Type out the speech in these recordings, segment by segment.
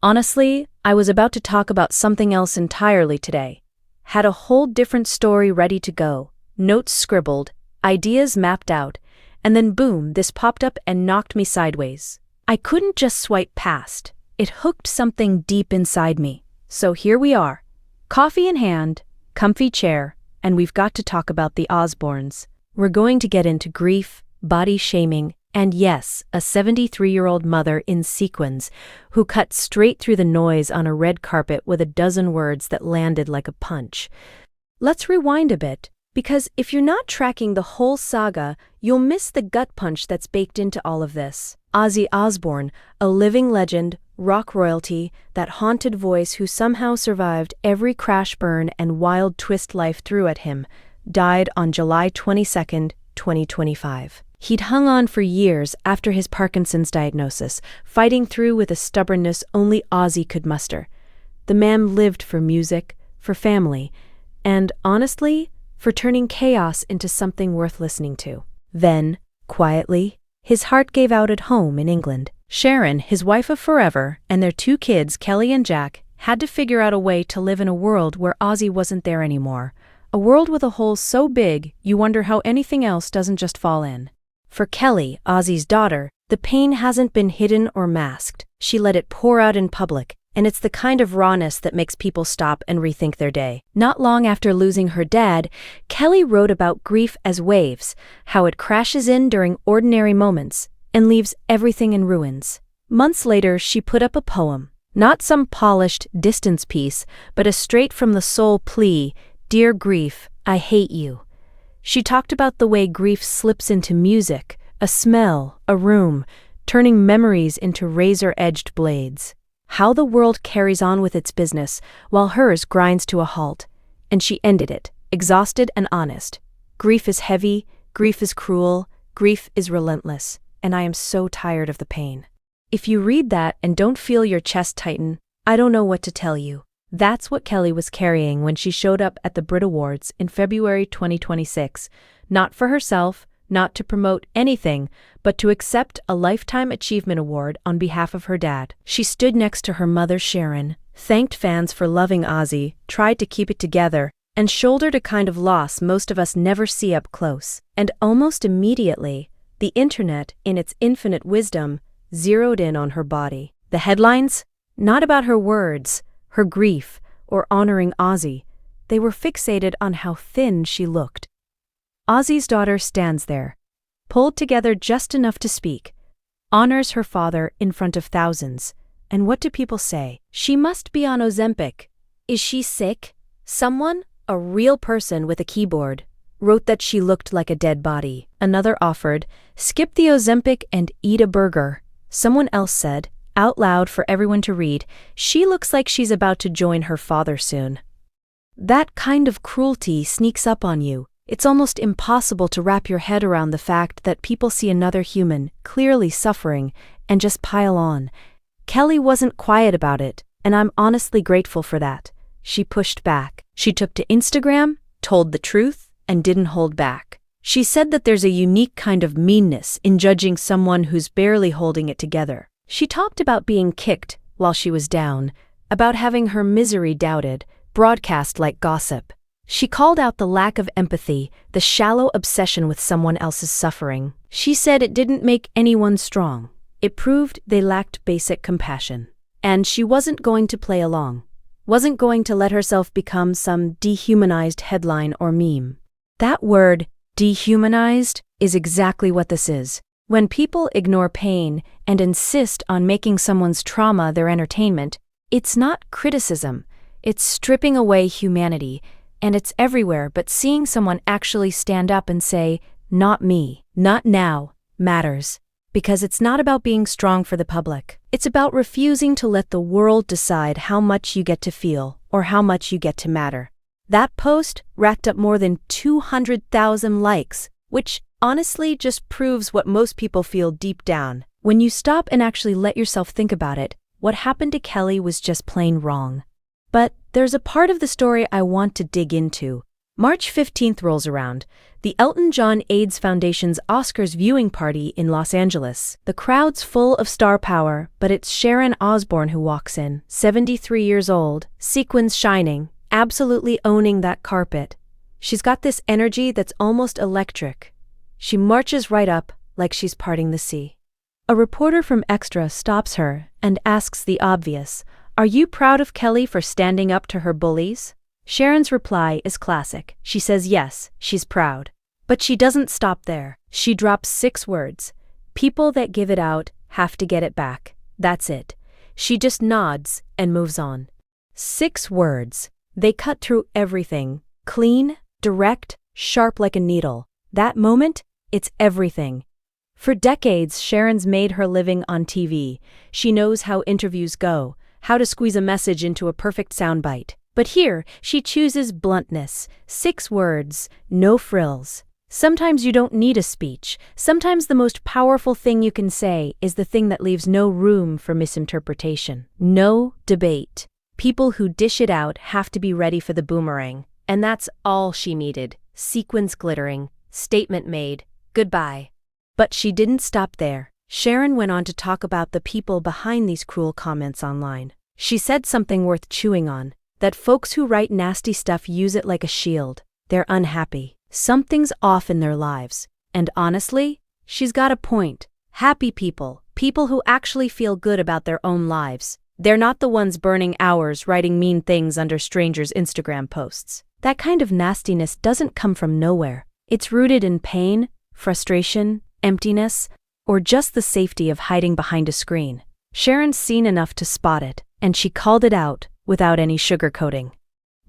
Honestly, I was about to talk about something else entirely today. Had a whole different story ready to go, notes scribbled, ideas mapped out, and then boom, this popped up and knocked me sideways. I couldn't just swipe past. It hooked something deep inside me. So here we are. Coffee in hand, comfy chair, and we've got to talk about the Osbournes. We're going to get into grief, body shaming, and yes, a 73-year-old mother in sequins who cut straight through the noise on a red carpet with a dozen words that landed like a punch. Let's rewind a bit, because if you're not tracking the whole saga, you'll miss the gut punch that's baked into all of this. Ozzy Osbourne, a living legend, rock royalty, that haunted voice who somehow survived every crash burn and wild twist life threw at him, died on July 22, 2025. He'd hung on for years after his Parkinson's diagnosis, fighting through with a stubbornness only Ozzy could muster. The man lived for music, for family, and, honestly, for turning chaos into something worth listening to. Then, quietly, his heart gave out at home in England. Sharon, his wife of forever, and their two kids, Kelly and Jack, had to figure out a way to live in a world where Ozzy wasn't there anymore. A world with a hole so big, you wonder how anything else doesn't just fall in. For Kelly, Ozzy's daughter, the pain hasn't been hidden or masked. She let it pour out in public, and it's the kind of rawness that makes people stop and rethink their day. Not long after losing her dad, Kelly wrote about grief as waves, how it crashes in during ordinary moments and leaves everything in ruins. Months later, she put up a poem, not some polished distance piece, but a straight-from-the-soul plea, "Dear grief, I hate you." She talked about the way grief slips into music, a smell, a room, turning memories into razor-edged blades. How the world carries on with its business, while hers grinds to a halt. And she ended it, exhausted and honest. Grief is heavy, grief is cruel, grief is relentless, and I am so tired of the pain. If you read that and don't feel your chest tighten, I don't know what to tell you. That's what Kelly was carrying when she showed up at the Brit Awards in February 2026, not for herself, not to promote anything, but to accept a Lifetime Achievement Award on behalf of her dad. She stood next to her mother Sharon, thanked fans for loving Ozzy, tried to keep it together, and shouldered a kind of loss most of us never see up close. And almost immediately, the internet, in its infinite wisdom, zeroed in on her body. The headlines? Not about her words, her grief, or honoring Ozzy. They were fixated on how thin she looked. Ozzy's daughter stands there, pulled together just enough to speak, honors her father in front of thousands. And what do people say? She must be on Ozempic. Is she sick? Someone, a real person with a keyboard, wrote that she looked like a dead body. Another offered, skip the Ozempic and eat a burger. Someone else said, out loud for everyone to read, she looks like she's about to join her father soon. That kind of cruelty sneaks up on you. It's almost impossible to wrap your head around the fact that people see another human, clearly suffering, and just pile on. Kelly wasn't quiet about it, and I'm honestly grateful for that. She pushed back. She took to Instagram, told the truth, and didn't hold back. She said that there's a unique kind of meanness in judging someone who's barely holding it together. She talked about being kicked while she was down, about having her misery doubted, broadcast like gossip. She called out the lack of empathy, the shallow obsession with someone else's suffering. She said it didn't make anyone strong. It proved they lacked basic compassion. And she wasn't going to play along. Wasn't going to let herself become some dehumanized headline or meme. That word, dehumanized, is exactly what this is. When people ignore pain and insist on making someone's trauma their entertainment, it's not criticism, it's stripping away humanity, and it's everywhere. But seeing someone actually stand up and say, not me, not now, matters. Because it's not about being strong for the public. It's about refusing to let the world decide how much you get to feel or how much you get to matter. That post racked up more than 200,000 likes, which honestly just proves what most people feel deep down. When you stop and actually let yourself think about it, what happened to Kelly was just plain wrong. But there's a part of the story I want to dig into. March 15th rolls around. The Elton John AIDS Foundation's Oscars viewing party in Los Angeles. The crowd's full of star power, but it's Sharon Osbourne who walks in, 73 years old, sequins shining, absolutely owning that carpet. She's got this energy that's almost electric. She marches right up like she's parting the sea. A reporter from Extra stops her and asks the obvious, "Are you proud of Kelly for standing up to her bullies?" Sharon's reply is classic. She says yes, she's proud. But she doesn't stop there. She drops 6 words. People that give it out have to get it back. That's it. She just nods and moves on. 6 words. They cut through everything. Clean, direct, sharp like a needle. That moment, it's everything. For decades, Sharon's made her living on TV. She knows how interviews go, how to squeeze a message into a perfect soundbite. But here, she chooses bluntness, 6 words, no frills. Sometimes you don't need a speech. Sometimes the most powerful thing you can say is the thing that leaves no room for misinterpretation. No debate. People who dish it out have to be ready for the boomerang. And that's all she needed. Sequins glittering, statement made, goodbye. But she didn't stop there. Sharon went on to talk about the people behind these cruel comments online. She said something worth chewing on. That folks who write nasty stuff use it like a shield. They're unhappy. Something's off in their lives. And honestly, she's got a point. Happy people, people who actually feel good about their own lives. They're not the ones burning hours writing mean things under strangers' Instagram posts. That kind of nastiness doesn't come from nowhere. It's rooted in pain, frustration, emptiness, or just the safety of hiding behind a screen. Sharon's seen enough to spot it, and she called it out without any sugarcoating.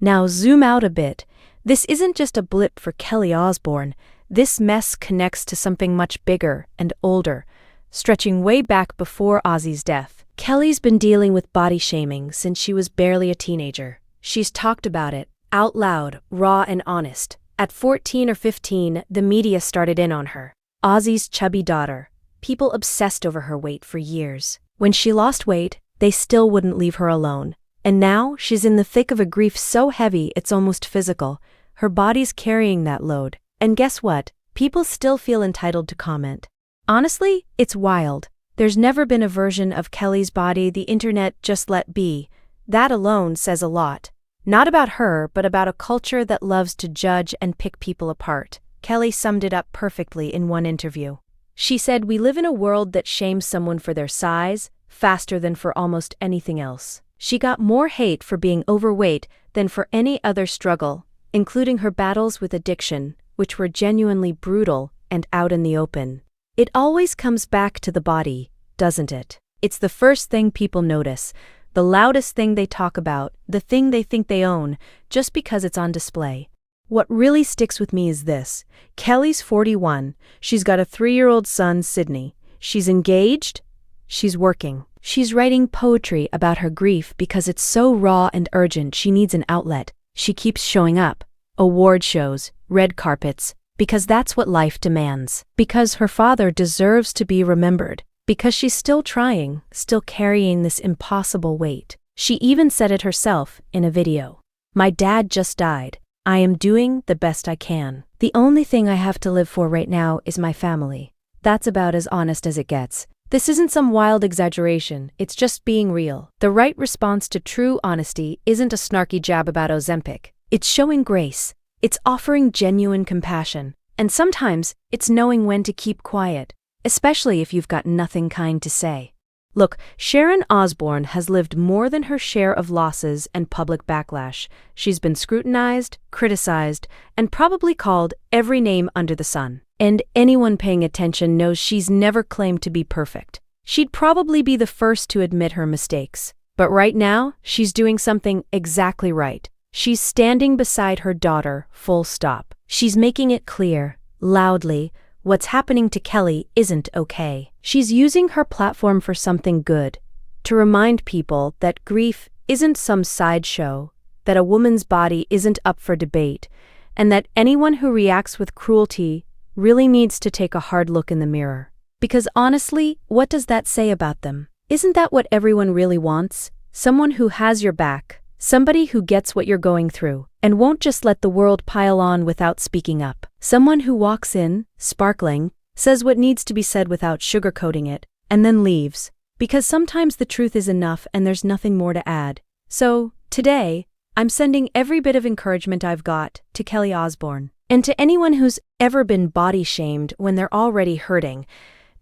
Now zoom out a bit. This isn't just a blip for Kelly Osbourne. This mess connects to something much bigger and older, stretching way back before Ozzy's death. Kelly's been dealing with body shaming since she was barely a teenager. She's talked about it, out loud, raw and honest. At 14 or 15, the media started in on her. Ozzy's chubby daughter. People obsessed over her weight for years. When she lost weight, they still wouldn't leave her alone. And now, she's in the thick of a grief so heavy it's almost physical. Her body's carrying that load. And guess what? People still feel entitled to comment. Honestly, it's wild. There's never been a version of Kelly's body the internet just let be. That alone says a lot. Not about her, but about a culture that loves to judge and pick people apart. Kelly summed it up perfectly in one interview. She said, "We live in a world that shames someone for their size, faster than for almost anything else." She got more hate for being overweight than for any other struggle, including her battles with addiction, which were genuinely brutal and out in the open. It always comes back to the body, doesn't it? It's the first thing people notice, the loudest thing they talk about, the thing they think they own, just because it's on display. What really sticks with me is this. Kelly's 41. She's got a 3-year-old son, Sydney. She's engaged. She's working. She's writing poetry about her grief because it's so raw and urgent she needs an outlet. She keeps showing up. Award shows, red carpets, because that's what life demands. Because her father deserves to be remembered. Because she's still trying, still carrying this impossible weight. She even said it herself in a video. "My dad just died. I am doing the best I can. The only thing I have to live for right now is my family." That's about as honest as it gets. This isn't some wild exaggeration, it's just being real. The right response to true honesty isn't a snarky jab about Ozempic. It's showing grace. It's offering genuine compassion. And sometimes, it's knowing when to keep quiet, especially if you've got nothing kind to say. Look, Sharon Osbourne has lived more than her share of losses and public backlash. She's been scrutinized, criticized, and probably called every name under the sun. And anyone paying attention knows she's never claimed to be perfect. She'd probably be the first to admit her mistakes. But right now, she's doing something exactly right. She's standing beside her daughter, full stop. She's making it clear, loudly, what's happening to Kelly isn't okay. She's using her platform for something good, to remind people that grief isn't some sideshow, that a woman's body isn't up for debate, and that anyone who reacts with cruelty really needs to take a hard look in the mirror. Because honestly, what does that say about them? Isn't that what everyone really wants? Someone who has your back, Somebody who gets what you're going through and won't just let the world pile on without speaking up. Someone who walks in, sparkling, says what needs to be said without sugarcoating it, and then leaves. Because sometimes the truth is enough and there's nothing more to add. So, today, I'm sending every bit of encouragement I've got to Kelly Osbourne. And to anyone who's ever been body shamed when they're already hurting.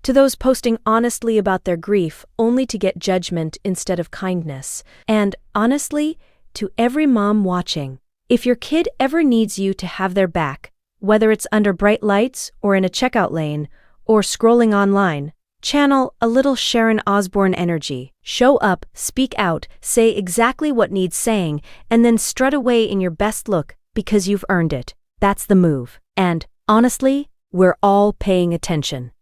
To those posting honestly about their grief only to get judgment instead of kindness. And, honestly, to every mom watching, if your kid ever needs you to have their back, whether it's under bright lights or in a checkout lane or scrolling online, channel a little Sharon Osbourne energy. Show up, speak out, say exactly what needs saying, and then strut away in your best look because you've earned it. That's the move. And, honestly, we're all paying attention.